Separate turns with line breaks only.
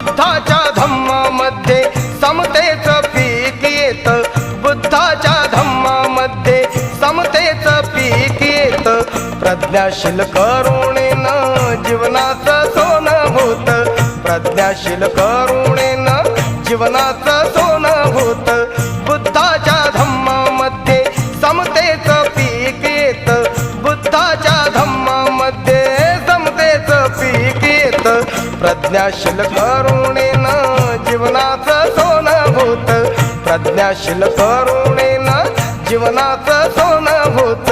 बुद्धाच्या धम्मामध्ये समतेचं पीक येत, बुद्धाच्या धम्मामध्ये समतेचं पीक येत. प्रज्ञाशील करुणेनं जीवनाचं सोनं होत, प्रज्ञाशील करुणेनं जीवनाचं सोनं होत. बुद्धाच्या धम्मामध्ये समतेचं पीक येत, बुद्धाच्या धम्मामध्ये समतेचं पीक येत. प्रज्ञाशील करुणेनं जीवनाचं सोनं होत, प्रज्ञाशील करुणेनं जीवनाचं सोनं होत.